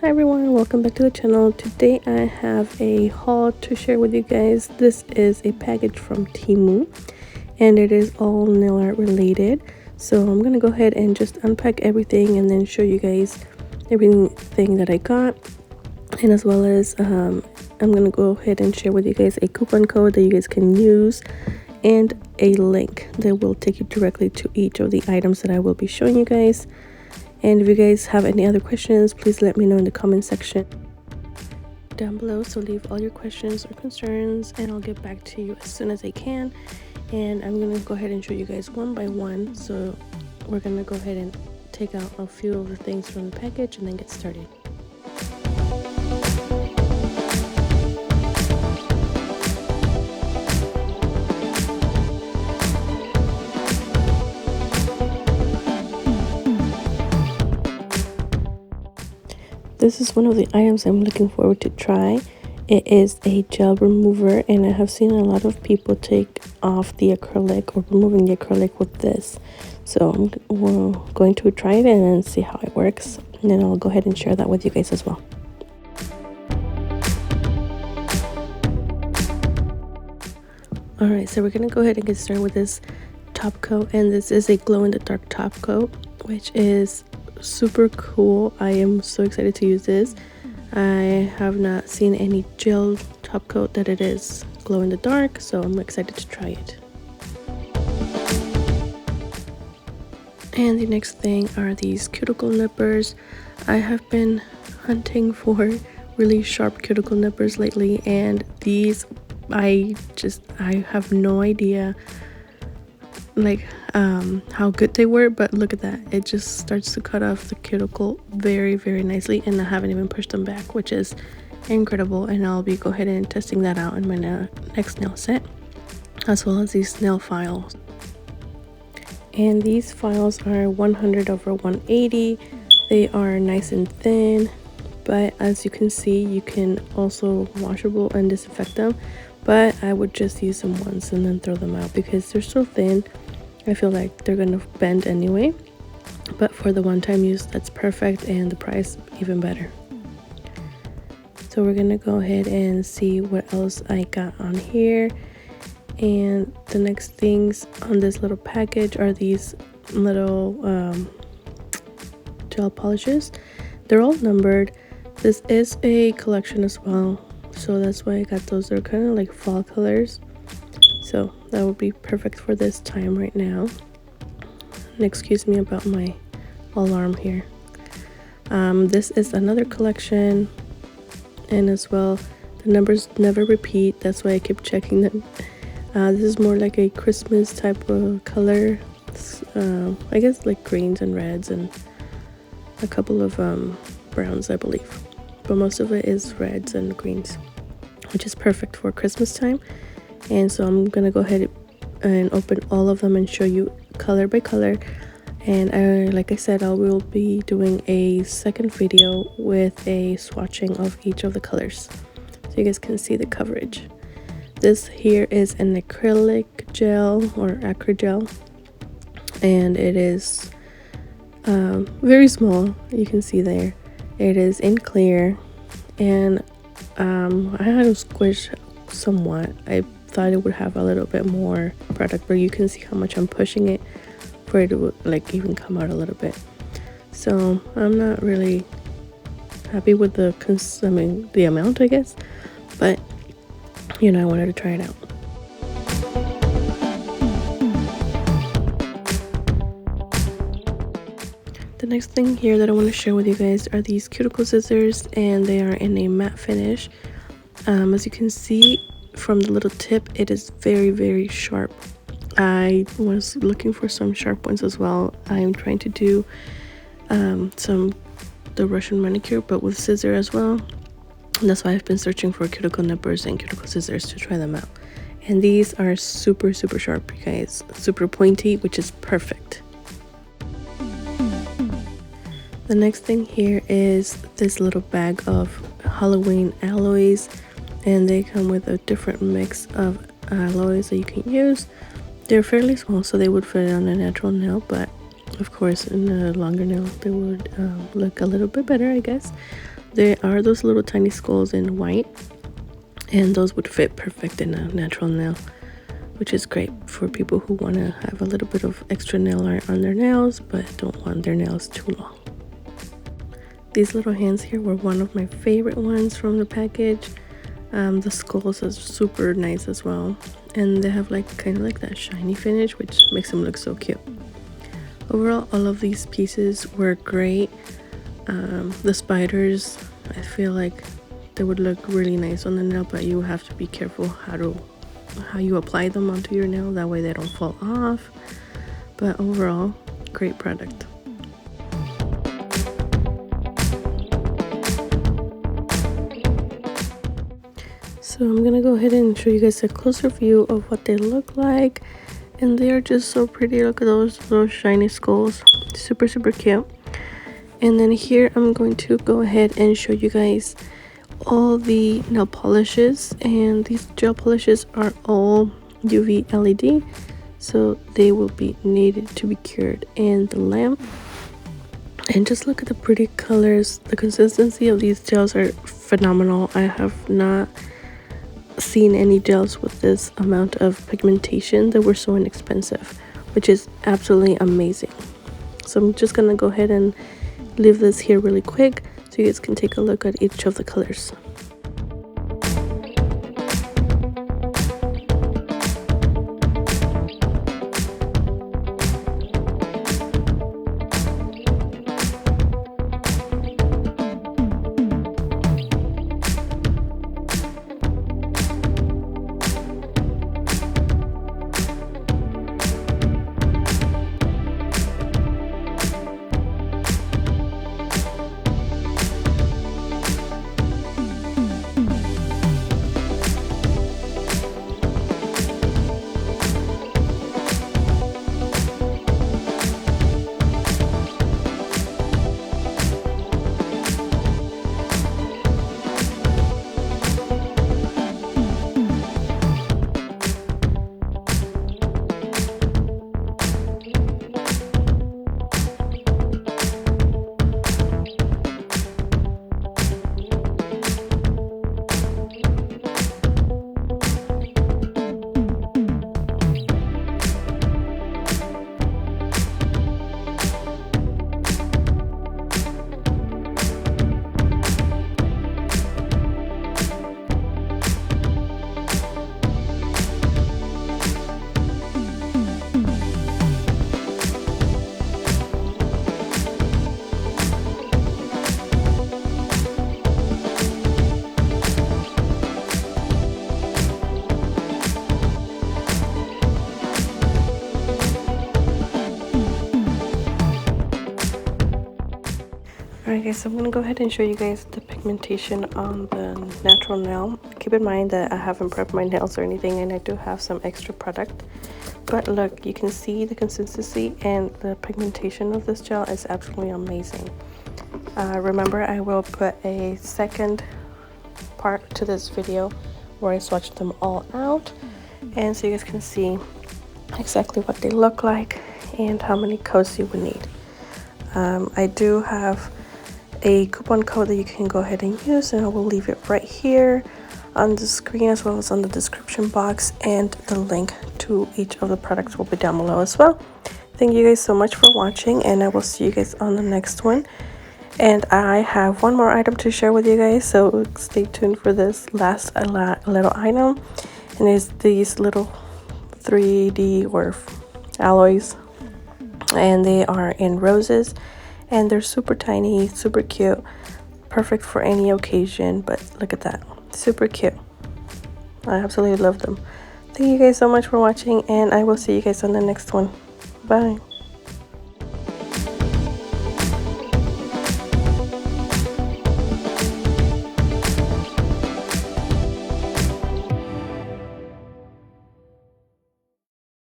Hi everyone, welcome back to the channel. Today I have a haul to share with you guys. This is a package from TEMU and it is all nail art related. So I'm gonna go ahead and just unpack everything and then show you guys everything that I got, and as well as I'm gonna go ahead and share with you guys a coupon code that you guys can use and a link that will take you directly to each of the items that I will be showing you guys. And if you guys have any other questions, please let me know in the comment section down below. So leave all your questions or concerns and I'll get back to you as soon as I can. And I'm gonna go ahead and show you guys one by one. So we're gonna go ahead and take out a few of the things from the package and then get started. This is one of the items I'm looking forward to try. It is a gel remover, and I have seen a lot of people take off the acrylic or removing the acrylic with this. So we're going to try it and then see how it works, and then I'll go ahead and share that with you guys as well. Alright, so we're going to go ahead and get started with this top coat, and this is a glow-in-the-dark top coat, which is super cool. I am so excited to use this. I have not seen any gel top coat that it is glow in the dark, so I'm excited to try it. And the next thing are these cuticle nippers. I have been hunting for really sharp cuticle nippers lately, and these I have no idea like how good they were, but look at that, it just starts to cut off the cuticle very nicely, and I haven't even pushed them back, which is incredible. And I'll be go ahead and testing that out in my next nail set, as well as these nail files. And these files are 100 over 180. They are nice and thin, but as you can see, you can also washable and disinfect them, but I would just use them once and then throw them out because they're so thin. I feel like they're gonna bend anyway, but for the one-time use, that's perfect, and the price even better. So we're gonna go ahead and see what else I got on here. And the next things on this little package are these little gel polishes. They're all numbered. This is a collection as well, so that's why I got those. They're kind of like fall colors, so that would be perfect for this time right now. And excuse me about my alarm here. This is another collection, and as well the numbers never repeat, that's why I keep checking them. This is more like a Christmas type of color. I guess like greens and reds and a couple of browns, I believe, but most of it is reds and greens, which is perfect for Christmas time. And so I'm gonna go ahead and open all of them and show you color by color. And like I said, I will be doing a second video with a swatching of each of the colors so you guys can see the coverage. This here is an acrylic gel or acrygel, and it is very small. You can see there it is in clear, and I had to squish somewhat. I thought it would have a little bit more product, but you can see how much I'm pushing it for it to like even come out a little bit. So I'm not really happy with the amount, I guess, but you know, I wanted to try it out. The next thing here that I want to share with you guys are these cuticle scissors, and they are in a matte finish. As you can see from the little tip, it is very sharp. I was looking for some sharp ones as well. I'm trying to do the Russian manicure, but with scissor as well. And that's why I've been searching for cuticle nippers and cuticle scissors to try them out. And these are super sharp, you guys. Super pointy, which is perfect. The next thing here is this little bag of Halloween alloys, and they come with a different mix of alloys that you can use. They're fairly small, so they would fit on a natural nail, but of course in a longer nail they would look a little bit better, I guess. There are those little tiny skulls in white, and those would fit perfect in a natural nail, which is great for people who want to have a little bit of extra nail art on their nails but don't want their nails too long. These little hands here were one of my favorite ones from the package. The skulls are super nice as well, and they have like kind of like that shiny finish, which makes them look so cute. Overall, all of these pieces were great. The spiders, I feel like they would look really nice on the nail, but you have to be careful how you apply them onto your nail, that way they don't fall off. But overall, great product. So I'm gonna go ahead and show you guys a closer view of what they look like, and they are just so pretty. Look at those little shiny skulls, super cute. And then here I'm going to go ahead and show you guys all the nail polishes, and these gel polishes are all UV LED, so they will be needed to be cured in the lamp. And just look at the pretty colors. The consistency of these gels are phenomenal. I have not seen any gels with this amount of pigmentation that were so inexpensive, which is absolutely amazing. So I'm just gonna go ahead and leave this here really quick so you guys can take a look at each of the colors. Alright guys, so I'm going to go ahead and show you guys the pigmentation on the natural nail. Keep in mind that I haven't prepped my nails or anything, and I do have some extra product. But look, you can see the consistency and the pigmentation of this gel is absolutely amazing. Remember, I will put a second part to this video where I swatched them all out, and so you guys can see exactly what they look like and how many coats you would need. I do have a coupon code that you can go ahead and use, and I will leave it right here on the screen as well as on the description box, and the link to each of the products will be down below as well. Thank you guys so much for watching, and I will see you guys on the next one. And I have one more item to share with you guys, so stay tuned for this last little item, and it's these little 3D or alloys, and they are in roses, and they're super tiny, super cute, perfect for any occasion. But look at that, super cute. I absolutely love them. Thank you guys so much for watching, and I will see you guys on the next one. Bye.